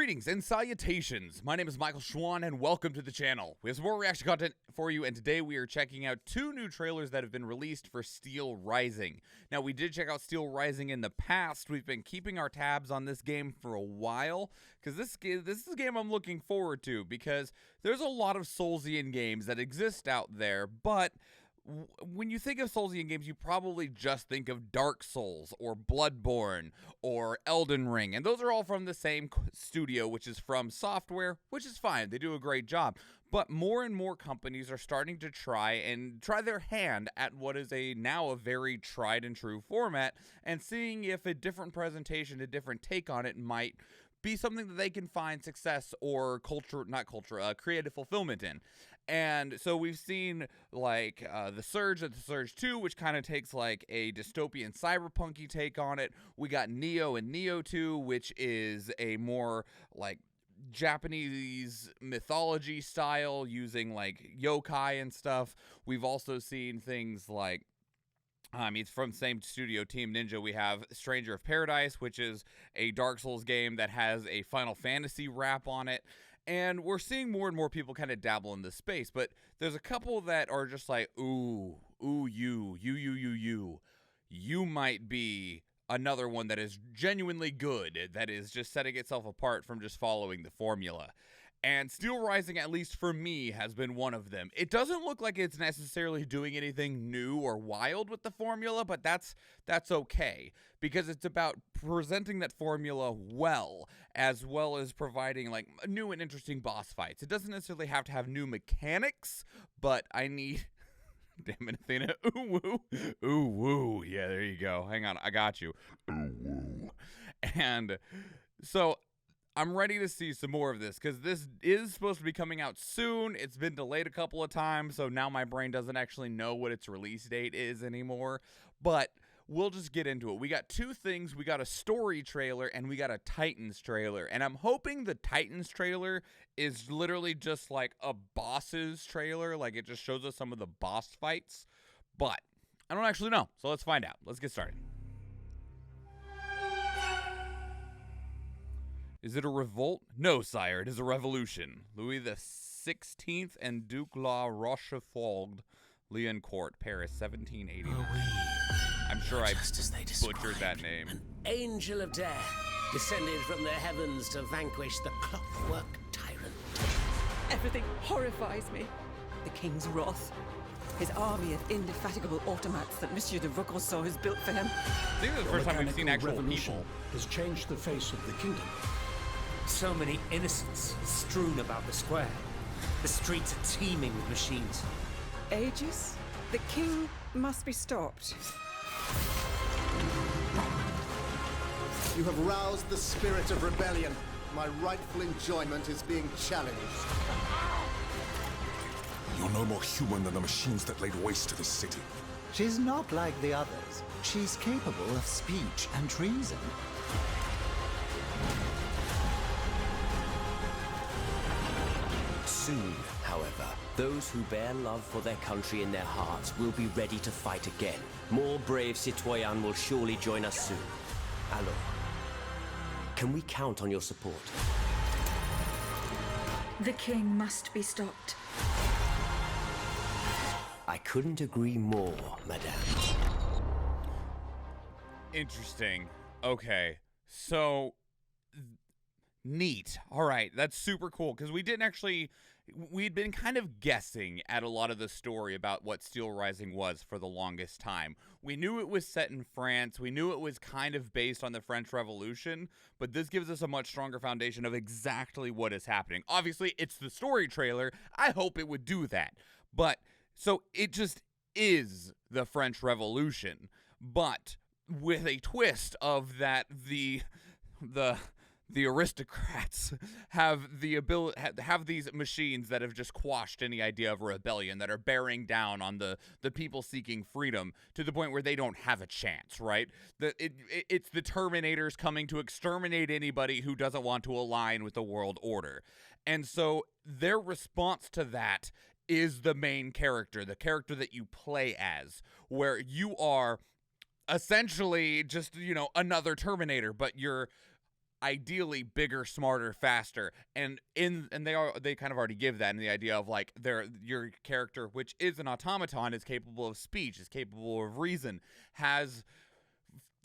Greetings and salutations. My name is Michael Schwahn and welcome to the channel. We have some more reaction content for you, and today we are checking out two new trailers that have been released for Steelrising. Now, we did check out Steelrising in the past. We've been keeping our tabs on this game for a while because this is a game I'm looking forward to because there's a lot of Soulsian games that exist out there, but when you think of Soulsian games, you probably just think of Dark Souls or Bloodborne or Elden Ring, and those are all from the same studio, which is From Software, which is fine. They do a great job. But more and more companies are starting to try their hand at what is now a very tried and true format, and seeing if a different presentation, a different take on it might be something that they can find success or creative fulfillment in. And so we've seen like The Surge and The Surge 2, which kind of takes like a dystopian cyberpunky take on it. We got Neo and Neo 2, which is a more like Japanese mythology style using like yokai and stuff. We've also seen things like it's from the same studio, Team Ninja. We have Stranger of Paradise, which is a Dark Souls game that has a Final Fantasy wrap on it. And we're seeing more and more people kind of dabble in this space. But there's a couple that are just like, you might be another one that is genuinely good, that is just setting itself apart from just following the formula. And Steelrising, at least for me, has been one of them. It doesn't look like it's necessarily doing anything new or wild with the formula, but that's okay, because it's about presenting that formula well as providing like new and interesting boss fights. It doesn't necessarily have to have new mechanics, but I need... Damn it, Athena. Ooh, woo. Ooh, woo. Yeah, there you go. Hang on, I got you. Ooh, woo. And so I'm ready to see some more of this, because this is supposed to be coming out soon. It's been delayed a couple of times, so now my brain doesn't actually know what its release date is anymore. But we'll just get into it. We got two things. We got a story trailer, and we got a Titans trailer. And I'm hoping the Titans trailer is literally just like a bosses trailer. Like, it just shows us some of the boss fights. But I don't actually know, so let's find out. Let's get started. Is it a revolt? No, sire, it is a revolution. Louis the 16th and Duc La Rochefoucauld, Liancourt, Paris, 1780. I'm sure I butchered that name. An angel of death, descended from the heavens to vanquish the clockwork tyrant. Everything horrifies me. The king's wrath. His army of indefatigable automats that Monsieur de Vaucanson has built for him. I think this is the first time we've seen actual people. Has changed the face of the kingdom. So many innocents strewn about the square. The streets are teeming with machines. Aegis? The king must be stopped. You have roused the spirit of rebellion. My rightful enjoyment is being challenged. You're no more human than the machines that laid waste to this city. She's not like the others. She's capable of speech and treason. Soon, however, those who bear love for their country in their hearts will be ready to fight again. More brave citoyens will surely join us soon. Alors, can we count on your support? The king must be stopped. I couldn't agree more, madame. Interesting. Okay. So, neat. All right, that's super cool, because we'd been kind of guessing at a lot of the story about what Steelrising was for the longest time. We knew it was set in France. We knew it was kind of based on the French Revolution, but this gives us a much stronger foundation of exactly what is happening. Obviously, it's the story trailer. I hope it would do that. But, so it just is the French Revolution, but with a twist of that the aristocrats have the ability, have these machines that have just quashed any idea of rebellion, that are bearing down on the people seeking freedom to the point where they don't have a chance, right? It's the Terminators coming to exterminate anybody who doesn't want to align with the world order. And so their response to that is the main character, the character that you play as, where you are essentially just, another Terminator, but you're ideally bigger, smarter, faster, and they kind of already give that in the idea of like your character, which is an automaton, is capable of speech, is capable of reason, has,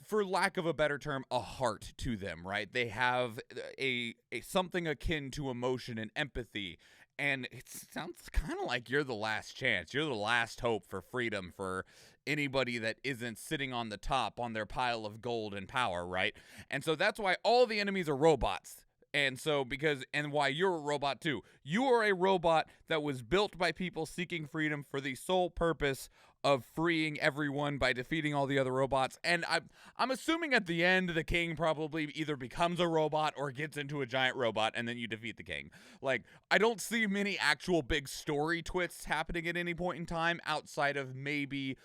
for lack of a better term, a heart to them, right? They have a something akin to emotion and empathy. And it sounds kind of like you're the last chance. You're the last hope for freedom for anybody that isn't sitting on the top on their pile of gold and power, right? And so that's why all the enemies are robots. And so and why you're a robot too. You are a robot that was built by people seeking freedom for the sole purpose of freeing everyone by defeating all the other robots. And I'm assuming at the end the king probably either becomes a robot or gets into a giant robot and then you defeat the king. Like, I don't see many actual big story twists happening at any point in time outside of maybe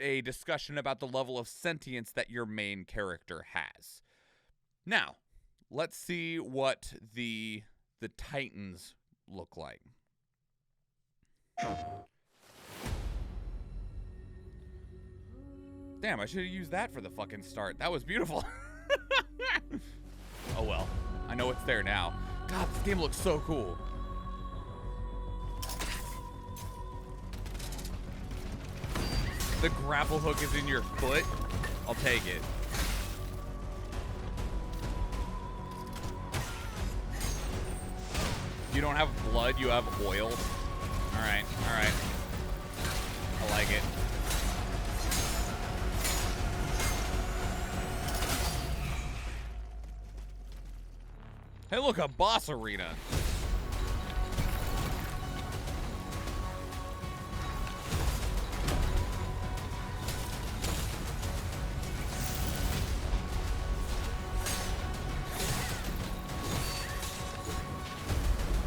a discussion about the level of sentience that your main character has. Now, let's see what the Titans look like. Damn, I should have used that for the fucking start. That was beautiful. Oh well, I know it's there now. God, this game looks so cool. The grapple hook is in your foot. I'll take it. You don't have blood, you have oil. All right. I like it. Hey, look, a boss arena.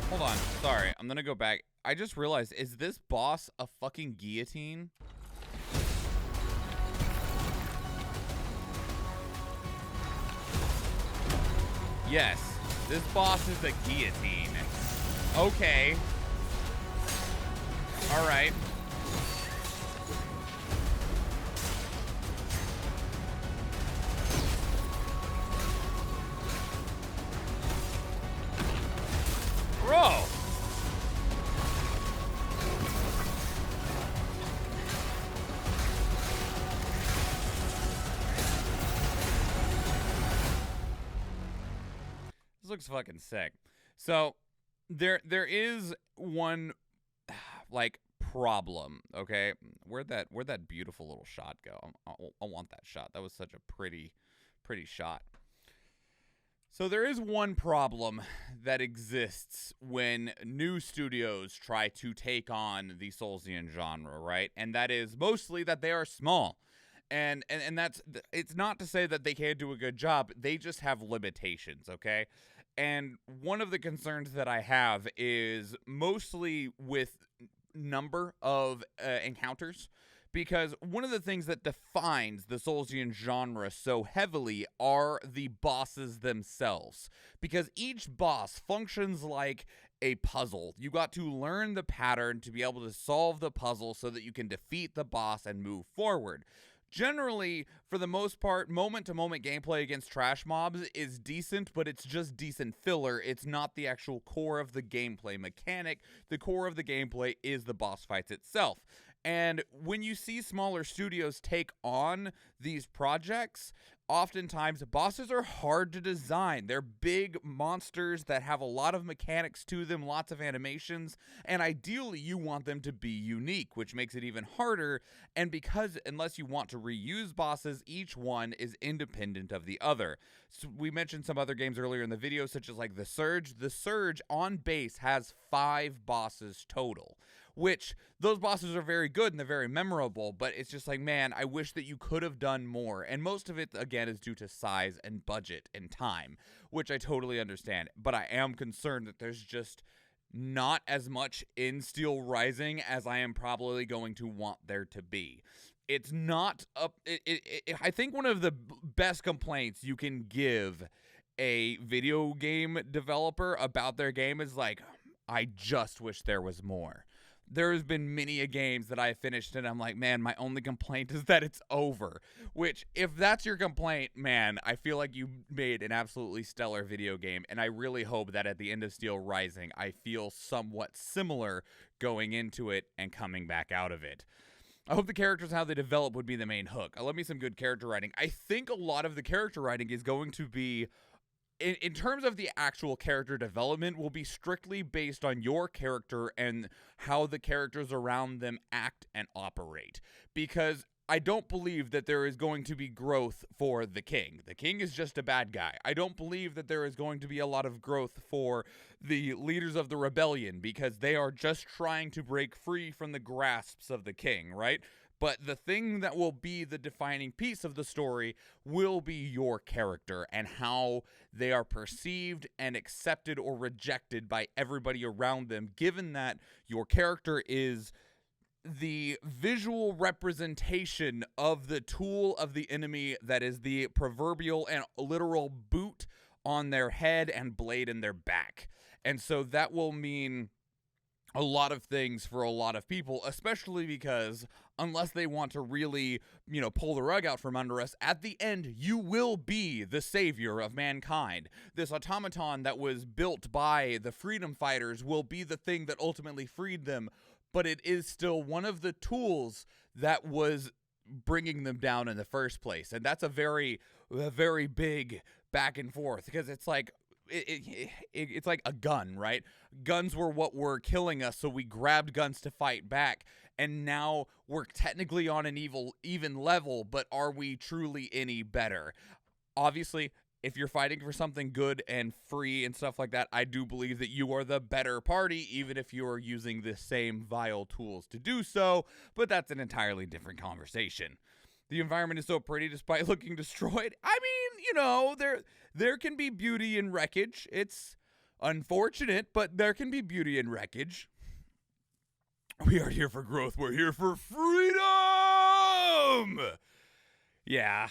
Hold on, sorry, I'm gonna go back. I just realized, is this boss a fucking guillotine? Yes, this boss is a guillotine. Okay. All right. Bro. This looks fucking sick. So there is one like problem, okay? Where'd that beautiful little shot go? I want that shot. That was such a pretty shot. So there is one problem that exists when new studios try to take on the Soulsian genre, right? And that is mostly that they are small. And that's, it's not to say that they can't do a good job. They just have limitations, okay? And one of the concerns that I have is mostly with number of encounters, because one of the things that defines the Soulsian genre so heavily are the bosses themselves, because each boss functions like a puzzle. You got to learn the pattern to be able to solve the puzzle so that you can defeat the boss and move forward. Generally, for the most part, moment-to-moment gameplay against trash mobs is decent, but it's just decent filler. It's not the actual core of the gameplay mechanic. The core of the gameplay is the boss fights itself. And when you see smaller studios take on these projects, oftentimes bosses are hard to design. They're big monsters that have a lot of mechanics to them, lots of animations, and ideally you want them to be unique, which makes it even harder. And because unless you want to reuse bosses, each one is independent of the other. So we mentioned some other games earlier in the video, such as like The Surge. The Surge on base has 5 bosses total, which those bosses are very good and they're very memorable, but it's just like, man, I wish that you could have done more. And most of it, again, is due to size and budget and time, which I totally understand. But I am concerned that there's just not as much in Steelrising as I am probably going to want there to be. It's not up. I think one of the best complaints you can give a video game developer about their game is like, I just wish there was more. There has been many a games that I finished and I'm like, man, my only complaint is that it's over. Which, if that's your complaint, man, I feel like you made an absolutely stellar video game, and I really hope that at the end of Steelrising, I feel somewhat similar going into it and coming back out of it. I hope the characters and how they develop would be the main hook. I love me some good character writing. I think a lot of the character writing is going to be, in terms of the actual character development, will be strictly based on your character and how the characters around them act and operate. Because I don't believe that there is going to be growth for the king. The king is just a bad guy. I don't believe that there is going to be a lot of growth for the leaders of the rebellion, because they are just trying to break free from the grasps of the king, right? But the thing that will be the defining piece of the story will be your character and how they are perceived and accepted or rejected by everybody around them, given that your character is the visual representation of the tool of the enemy that is the proverbial and literal boot on their head and blade in their back. And so that will mean a lot of things for a lot of people, especially because unless they want to really, pull the rug out from under us, at the end, you will be the savior of mankind. This automaton that was built by the freedom fighters will be the thing that ultimately freed them, but it is still one of the tools that was bringing them down in the first place. And that's a very big back and forth, because it's like, it's like a gun, right? Guns were what were killing us, so we grabbed guns to fight back, and now we're technically on an even level, but are we truly any better? Obviously, if you're fighting for something good and free and stuff like that, I do believe that you are the better party, even if you are using the same vile tools to do so, but that's an entirely different conversation. The environment is so pretty despite looking destroyed. I mean, there can be beauty in wreckage. It's unfortunate, but there can be beauty in wreckage. We aren't here for growth. We're here for freedom! Yeah,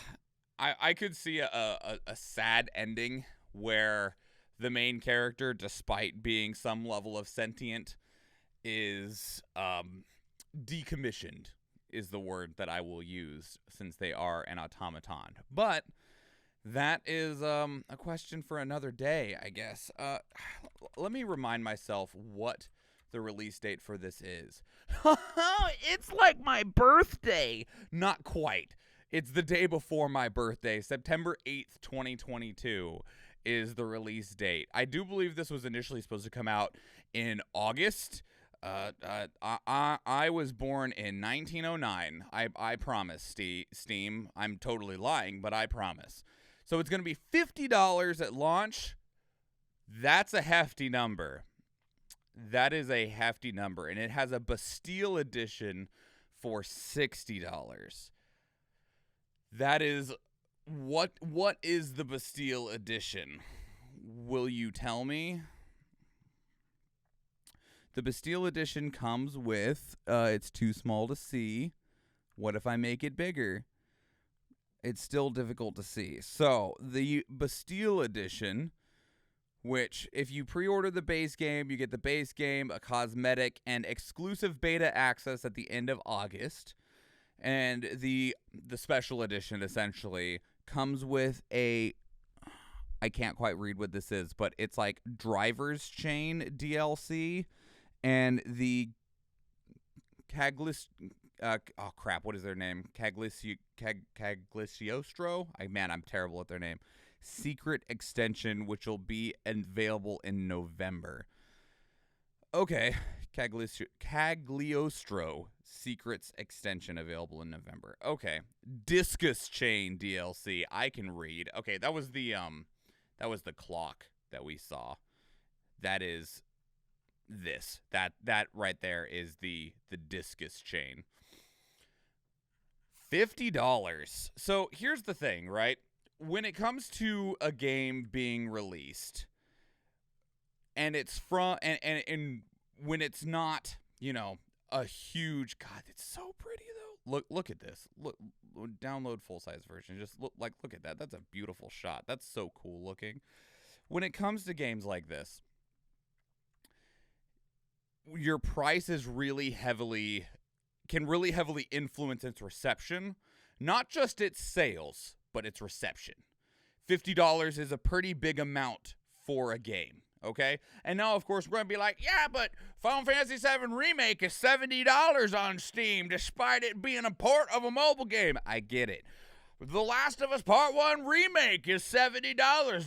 I could see a sad ending where the main character, despite being some level of sentient, is decommissioned, is the word that I will use, since they are an automaton. But that is a question for another day, I guess. Let me remind myself what the release date for this is. It's like my birthday! Not quite. It's the day before my birthday. September 8th, 2022 is the release date. I do believe this was initially supposed to come out in August. I was born in 1909. I promise, Steam. I'm totally lying, but I promise. So it's going to be $50 at launch. That's a hefty number. That is a hefty number. And it has a Bastille edition for $60. That is... What is the Bastille edition? Will you tell me? The Bastille edition comes with, it's too small to see. What if I make it bigger? It's still difficult to see. So, the Bastille edition, which, if you pre-order the base game, you get the base game, a cosmetic, and exclusive beta access at the end of August. And the special edition, essentially, comes with a... I can't quite read what this is, but it's like Driver's Chain DLC, and the what is their name? Cagliostro? I'm terrible at their name. Secret extension, which will be available in November. Okay, Cagliostro Secrets extension available in November. Okay, Discus Chain DLC. I can read. Okay, that was the clock that we saw. That is this. That right there is the Discus Chain. $50. So here's the thing, right? When it comes to a game being released, and it's from and when it's not, a huge... God, it's so pretty though. Look at this. Look, download full-size version. Just look at that. That's a beautiful shot. That's so cool looking. When it comes to games like this, your price is can really heavily influence its reception, not just its sales, but its reception. $50 is a pretty big amount for a game, okay? And now, of course, we're going to be like, yeah, but Final Fantasy VII Remake is $70 on Steam, despite it being a port of a mobile game. I get it. The Last of Us Part 1 Remake is $70,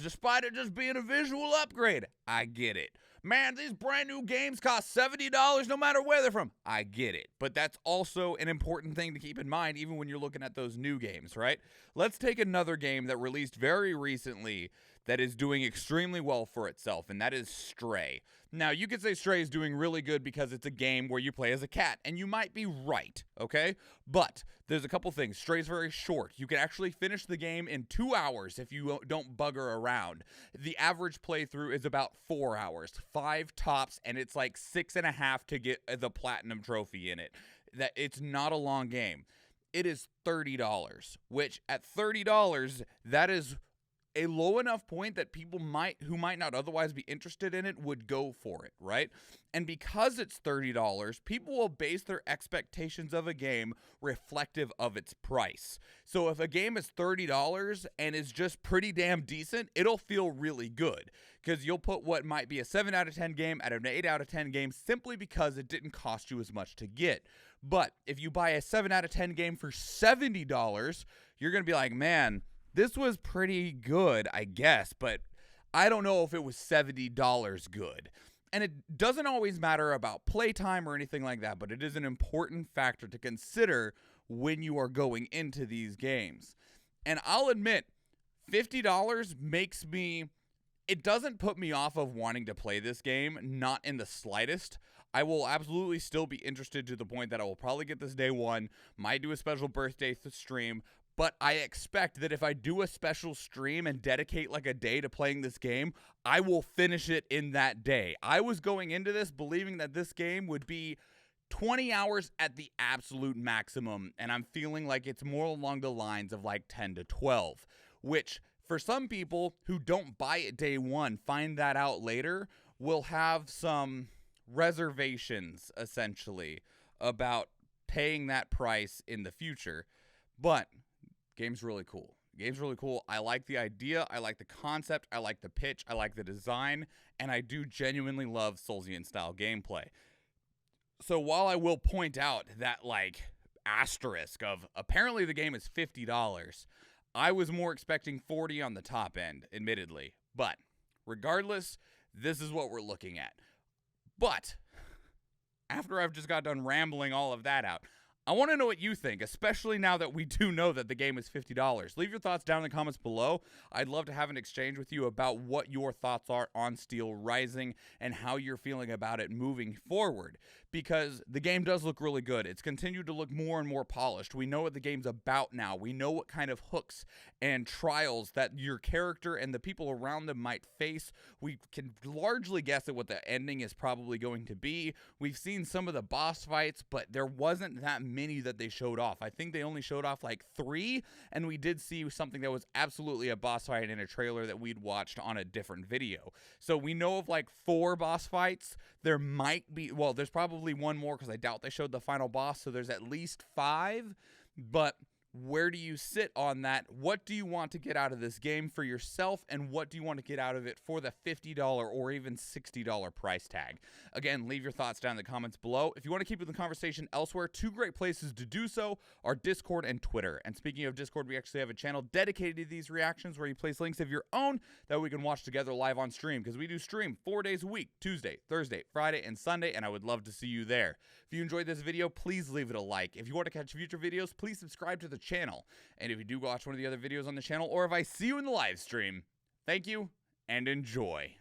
despite it just being a visual upgrade. I get it. Man, these brand new games cost $70 no matter where they're from. I get it. But that's also an important thing to keep in mind even when you're looking at those new games, right? Let's take another game that released very recently that is doing extremely well for itself, and that is Stray. Now, you could say Stray is doing really good because it's a game where you play as a cat, and you might be right, okay? But there's a couple things. Stray's very short. You can actually finish the game in 2 hours if you don't bugger around. The average playthrough is about 4 hours, 5 tops, and it's like 6.5 to get the platinum trophy in it. That it's not a long game. It is $30, which at $30, that is a low enough point that people who might not otherwise be interested in it would go for it, right? And because it's $30, people will base their expectations of a game reflective of its price. So if a game is $30 and is just pretty damn decent, it'll feel really good because you'll put what might be a 7 out of 10 game at an 8 out of 10 game simply because it didn't cost you as much to get. But if you buy a 7 out of 10 game for $70, you're going to be like, man, this was pretty good, I guess, but I don't know if it was $70 good. And it doesn't always matter about playtime or anything like that, but it is an important factor to consider when you are going into these games. And I'll admit, $50 makes me... It doesn't put me off of wanting to play this game, not in the slightest. I will absolutely still be interested to the point that I will probably get this day one, might do a special birthday stream, but I expect that if I do a special stream and dedicate like a day to playing this game, I will finish it in that day. I was going into this believing that this game would be 20 hours at the absolute maximum, and I'm feeling like it's more along the lines of like 10 to 12, which for some people who don't buy it day one, find that out later, will have some reservations, essentially, about paying that price in the future. But game's really cool. Game's really cool. I like the idea. I like the concept. I like the pitch. I like the design. And I do genuinely love Soulsian style gameplay. So while I will point out that, like, asterisk of apparently the game is $50, I was more expecting $40 on the top end, admittedly. But regardless, this is what we're looking at. But after I've just got done rambling all of that out, I want to know what you think, especially now that we do know that the game is $50. Leave your thoughts down in the comments below. I'd love to have an exchange with you about what your thoughts are on Steelrising and how you're feeling about it moving forward, because the game does look really good. It's continued to look more and more polished. We know what the game's about now. We know what kind of hooks and trials that your character and the people around them might face. We can largely guess at what the ending is probably going to be. We've seen some of the boss fights, but there wasn't that many that they showed off. I think they only showed off like 3, and we did see something that was absolutely a boss fight in a trailer that we'd watched on a different video. So we know of like 4 boss fights. There might be, well, there's probably one more because I doubt they showed the final boss, so there's at least 5, but where do you sit on that? What do you want to get out of this game for yourself, and what do you want to get out of it for the $50 or even $60 price tag? Again, leave your thoughts down in the comments below. If you want to keep the conversation elsewhere, 2 great places to do so are Discord and Twitter. And speaking of Discord, we actually have a channel dedicated to these reactions where you place links of your own that we can watch together live on stream, because we do stream 4 days a week, Tuesday, Thursday, Friday, and Sunday, and I would love to see you there. If you enjoyed this video, please leave it a like. If you want to catch future videos, please subscribe to the channel. And if you do watch one of the other videos on the channel, or if I see you in the live stream, thank you and enjoy.